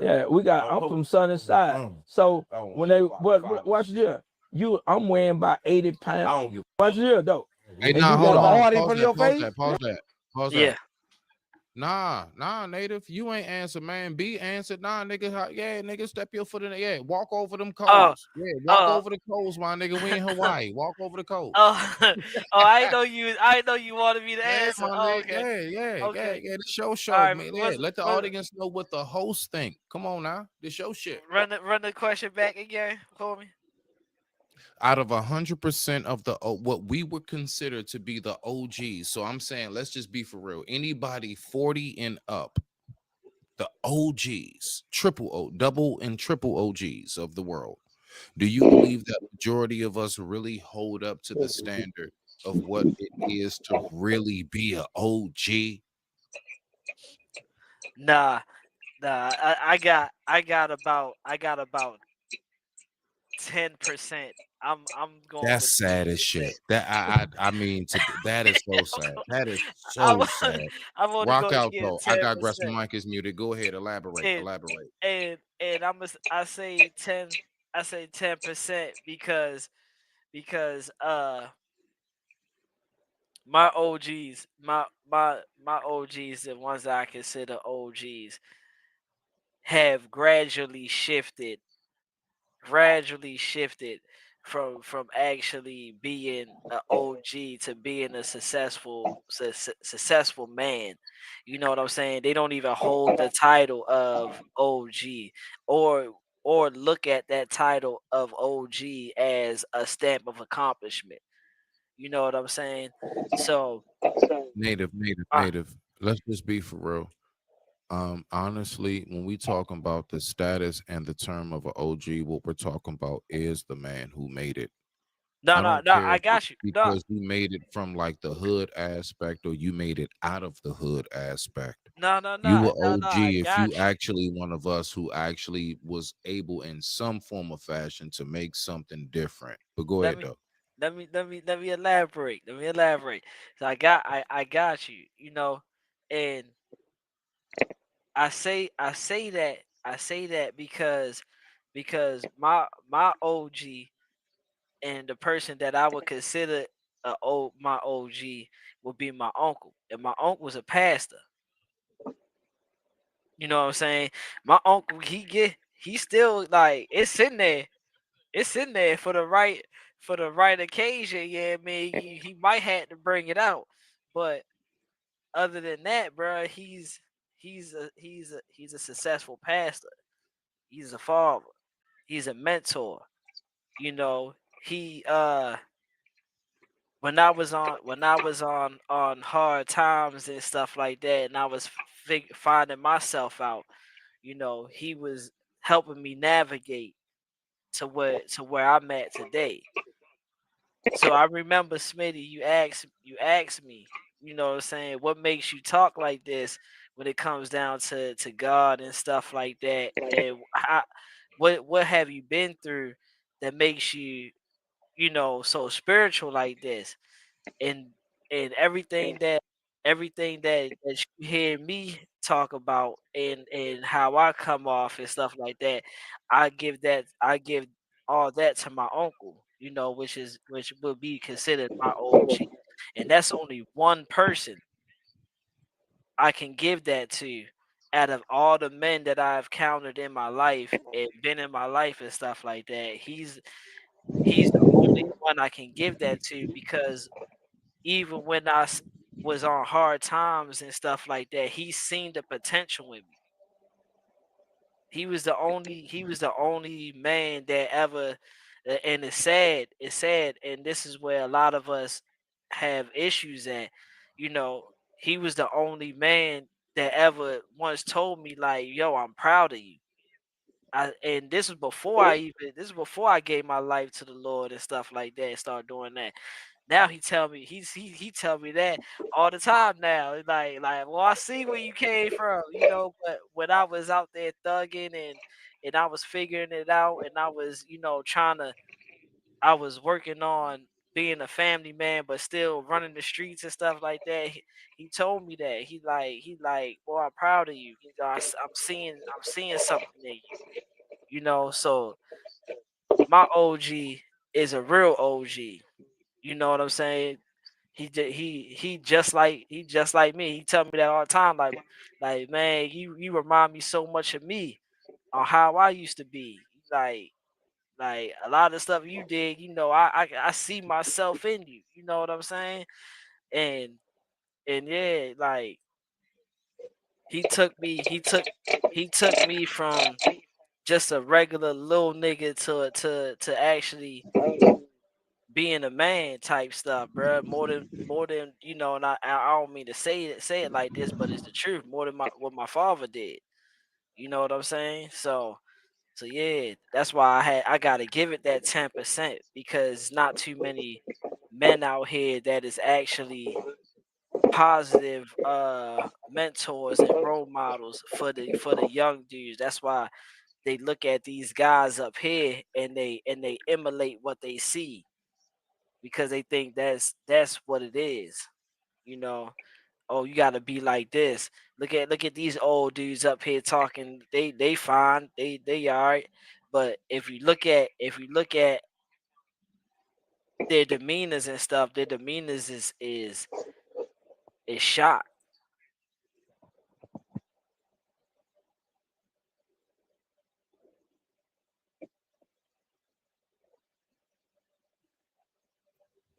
Yeah, we got. I'm from Sunny Side, so when they watch this, I'm weighing about 80 pounds. Watch this though, Hey, and nah, you hold got on. all. Pause that. Pause Yeah. that. Nah, native. You ain't answer, man. B answered. Nah, nigga. Yeah, nigga, step your foot in the air. Walk over them Oh, coals. Yeah, walk oh, over the coals, my nigga. We in Hawaii. Walk over the coals. oh, oh! I didn't know you. I didn't know you wanted me to Yeah, answer. my Oh, nigga. okay, okay. Yeah. This show All show, right. man. Yeah, let the audience know what the host think. Come on now. This show shit. Run the question back again for me. Out of 100% of the what we would consider to be the OGs. So I'm saying, let's just be for real. Anybody 40 and up, the OGs, triple O, double and triple OGs of the world. Do you believe that majority of us really hold up to the standard of what it is to really be a OG? Nah, nah. I got about 10%. I'm going with That's the sad as shit. 10%. That I mean, that is so sad. That is I'm so sad. I'm only Rock going to out give though. I got Gressel 10%. mic is muted. Go ahead, elaborate, And elaborate. I say 10. I say 10% because my OGs, my OGs, the ones that I consider OGs, have gradually shifted from actually being an OG to being a successful man. You know what I'm saying? They don't even hold the title of OG or or look at that title of OG as a stamp of accomplishment. You know what I'm saying? So, uh, Native. Let's just be for real. Honestly, when we talking about the status and the term of an OG, what we're talking about is the man who made it. no, I no, don't no. care I if it's got you. No, because you made it from like the hood aspect or you made it out of the hood aspect. no, no, You no, were no, no. I OG if you got you. actually one of us who actually was able in some form of fashion to make something different. But go Let ahead me though. let me elaborate. Let me elaborate. So I got you. You know, and I say that because my OG and the person that I would consider my OG would be my uncle, and my uncle was a pastor. You know what I'm saying? My uncle, he still like it's sitting there for the right occasion. Yeah, I mean, he might have to bring it out, but other than that, bro, he's a successful pastor. He's a father. He's a mentor. You know, he when I was on hard times and stuff like that, and I was finding myself out. You know, he was helping me navigate to where I'm at today. So I remember Smitty, you asked me, you know what I'm saying, what makes you talk like this when it comes down to God and stuff like that, and what have you been through that makes you, you know, so spiritual like this, and everything that you hear me talk about and how I come off and stuff like that, I give all that to my uncle, you know, which will be considered my OG, and that's only one person I can give that to out of all the men that I've counted in my life and been in my life and stuff like that. He's the only one I can give that to because even when was on hard times and stuff like that, he seen the potential in me. He was the only man that ever, and it's sad, and this is where a lot of us have issues at. You know, he was the only man that ever once told me like, "Yo, I'm proud of you." And this was before I gave my life to the Lord and stuff like that and start doing that. Now he tell me he tell me that all the time now. It's like well, I see where you came from, you know, but when I was out there thugging and I was figuring it out and I was, you know, I was working on being a family man, but still running the streets and stuff like that. He told me that he like, boy, I'm proud of you. You know, I'm seeing something in you. You know, so my OG is a real OG. You know what I'm saying? He just like me. He tell me that all the time. Like man, you remind me so much of me on how I used to be. Like a lot of the stuff you did, you know, I see myself in you. You know what I'm saying? And and yeah, like he took me from just a regular little nigga to actually being a man type stuff, bro. More than you know, and I don't mean to say it like this, but it's the truth. More than what my father did. You know what I'm saying? So yeah, that's why I gotta give it that 10% because not too many men out here that is actually positive mentors and role models for the young dudes. That's why they look at these guys up here and they emulate what they see because they think that's what it is. You know, oh, you got to be like this. Look at these old dudes up here talking. They fine. They all right. But if you look at their demeanors and stuff, their demeanors is shot.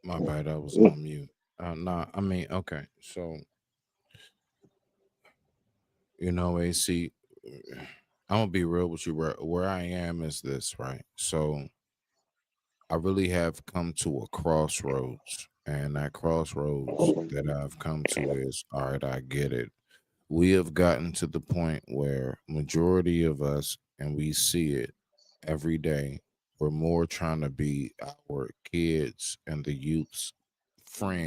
My bad, I was on mute. Nah, I mean, okay. So, AC, I'm gonna be real with you. Where I am is this, right? So, I really have come to a crossroads, and that crossroads that I've come to is, all right, I get it. We have gotten to the point where majority of us, and we see it every day, we're more trying to be our kids and the youth's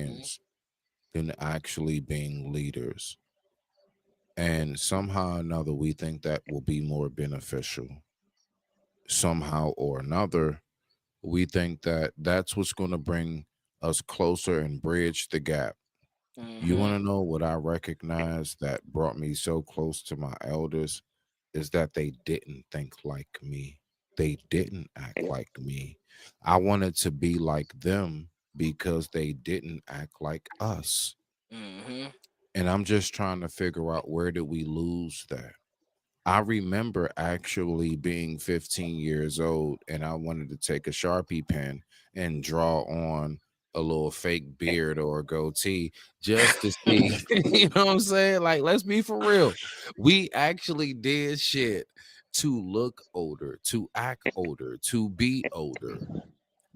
Hmm. friends than actually being leaders. And somehow or another, we think that will be more beneficial. Somehow or another, we think that that's what's going to bring us closer and bridge the gap. You Hmm. want to know what I recognize that brought me so close to my elders is that they didn't think like me. They didn't act like me. I wanted to be like them because they didn't act like us. Hmm. And I'm just trying to figure out, where did we lose that? I remember actually being 15 years old and I wanted to take a Sharpie pen and draw on a little fake beard or a goatee just to see, you know what I'm saying? Like, let's be for real. We actually did shit to look older, to act older, to be older,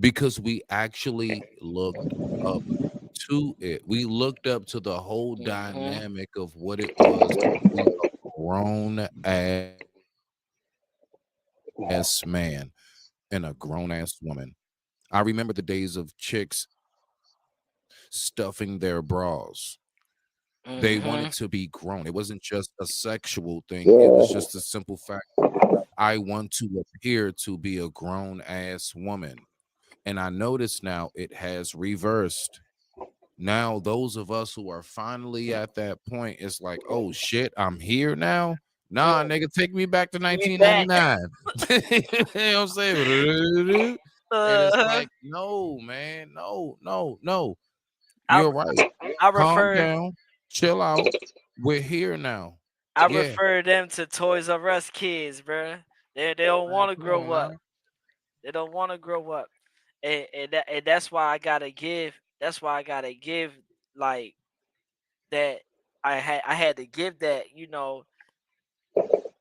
because we actually looked up to it. We looked up to the whole Hmm. dynamic of what it was to be a grown ass man and a grown ass woman. I remember the days of chicks stuffing their bras. They Hmm. wanted to be grown. It wasn't just a sexual thing, it was just a simple fact. I want to appear to be a grown ass woman. And I notice now it has reversed. Now, those of us who are finally at that point, it's like, oh shit, I'm here now. Nah, nigga, take me back to We back. 1999. You know what I'm saying? And it's Uh, like, no, man, no, no, no. I You're right. I Calm refer down, chill out. We're here now. I Yeah, refer them to Toys R Us kids, bruh. They don't man, want to come on grow up. now. They don't want to grow up, and that's why I gotta give. That's why I gotta give like that. I had to give that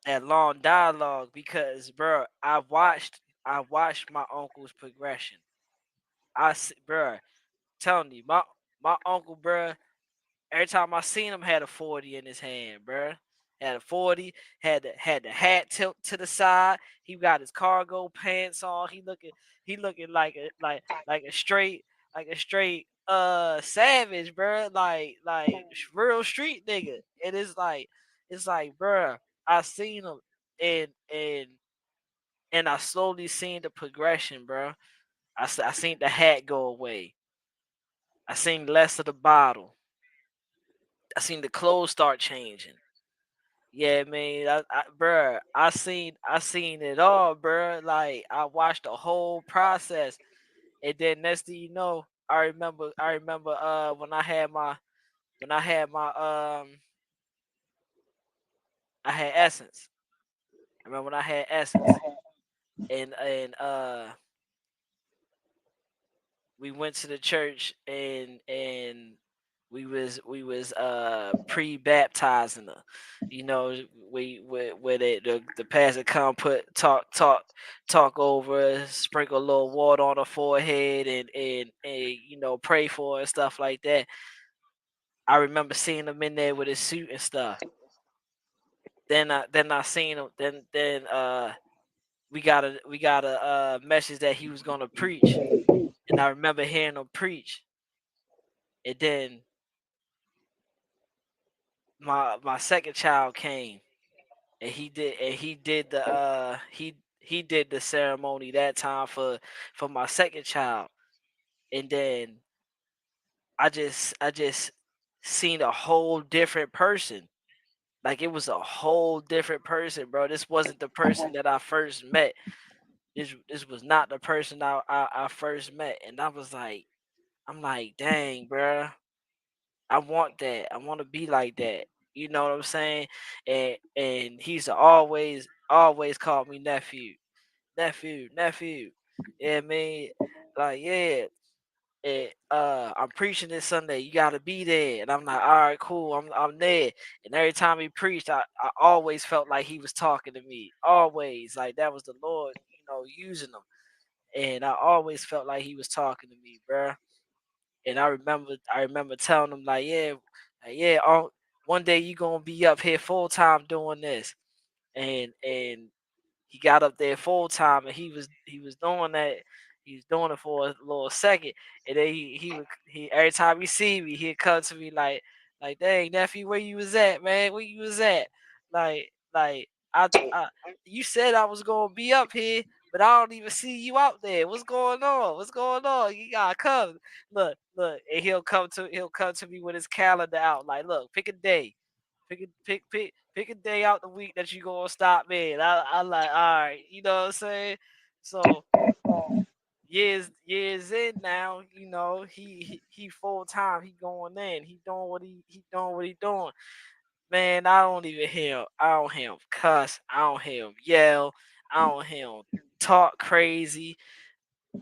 that long dialogue because, bro, I watched my uncle's progression. Bro, telling you, my uncle, bro. Every time I seen him, had a 40 in his hand, bruh. Had a 40, had the hat tilt to the side. He got his cargo pants on. He looking like a straight savage, bruh. Like real street nigga. And it's like, bruh, I seen him and and and I slowly seen the progression, bruh. I seen the hat go away. I seen less of the bottle. I seen the clothes start changing. Yeah, man, bruh, I seen it all, bruh. Like I watched the whole process, and then next thing you know, I remember, when I had my, I had Essence. I remember when I had Essence, and we went to the church and we was pre-baptizing her. You know, we where the pastor come talk over her, sprinkle a little water on her forehead and you know pray for her and stuff like that. I remember seeing him in there with his suit and stuff. Then I seen him. Then we got a message that he was gonna preach, and I remember hearing him preach. And then my second child came, and he did he did the ceremony that time for my second child. And then I just seen a whole different person. Like it was a whole different person, bro. This wasn't the person that I first met. This was not the person I first met. And I'm like, dang, bro. I want that. I want to be like that. You know what I'm saying? And he's always called me nephew, nephew, nephew. Yeah, I mean, like yeah. I'm preaching this Sunday. You gotta be there, and I'm like, all right, cool. I'm there. And every time he preached, I always felt like he was talking to me. Always, like that was the Lord, using him. And I always felt like he was talking to me, bruh. And I remember telling him like, yeah, one day you gonna be up here full time doing this. And he got up there full time, and he was doing that. He was doing it for a little second, and then he every time he see me, he'd come to me like, dang nephew, where you was at, man? Where you was at? Like I you said I was gonna be up here, but I don't even see you out there. What's going on? What's going on? You gotta come. Look, and he'll come to me with his calendar out. Like, look, pick a day. Pick a day out the week that you gonna stop in. I like, all right, you know what I'm saying? So years in now, he full time. He going in. He doing what he doing. Man, I don't hear him cuss. I don't hear him yell. I don't hear him talk crazy.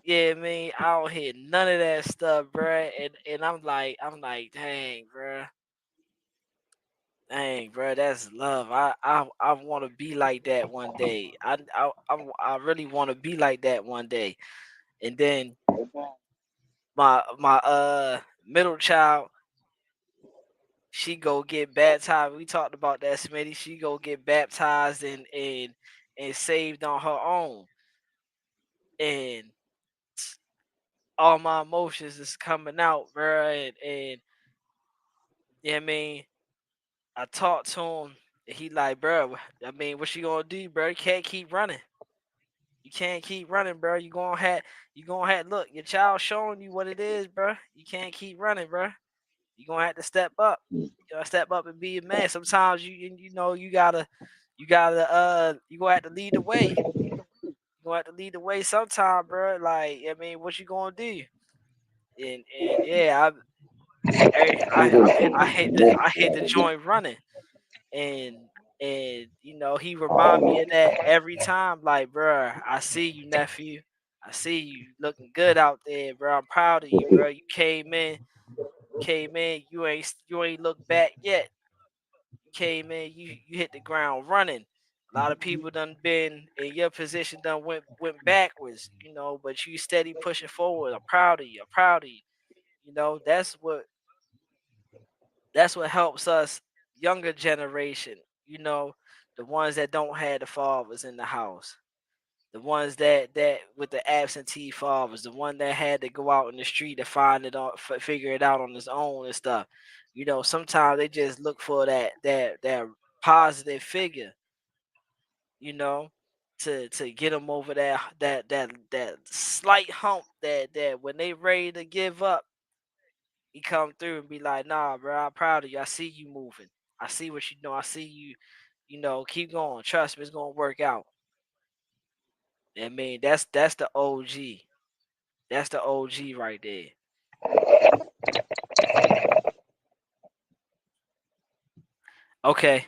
Yeah, man, I don't hear none of that stuff, bruh. And I'm like, dang, bro, that's love. I want to be like that one day. I really want to be like that one day. And then my middle child, she go get baptized. We talked about that, Smitty. She go get baptized and saved on her own. And all my emotions is coming out, bro. And yeah, I mean, I talked to him. And he like, bro. I mean, what you gonna do, bro? You can't keep running. You can't keep running, bro. You gonna have look. Your child showing you what it is, bro. You can't keep running, bro. You gonna have to step up. You gotta step up and be a man. Sometimes you gonna have to lead the way. You gonna have to lead the way sometime, bro. Like I mean, what you gonna do? And yeah, I hit the joint running. And he remind me of that every time. Like, bruh, I see you, nephew. I see you looking good out there, bro. I'm proud of you, bro. You came in. You ain't looked back yet. You came in. You hit the ground running. A lot of people done been in your position, done went backwards, but you steady pushing forward. I'm proud of you. I'm proud of you. That's what helps us younger generation, the ones that don't have the fathers in the house, the ones that with the absentee fathers, the one that had to go out in the street to find it on, figure it out on his own and stuff. Sometimes they just look for that positive figure, you know, to get them over that slight hump that when they ready to give up, he come through and be like, nah, bro, I'm proud of you. I see you moving. I see what you know. I see you, keep going. Trust me, it's gonna work out. I mean, that's the OG. That's the OG right there. Okay.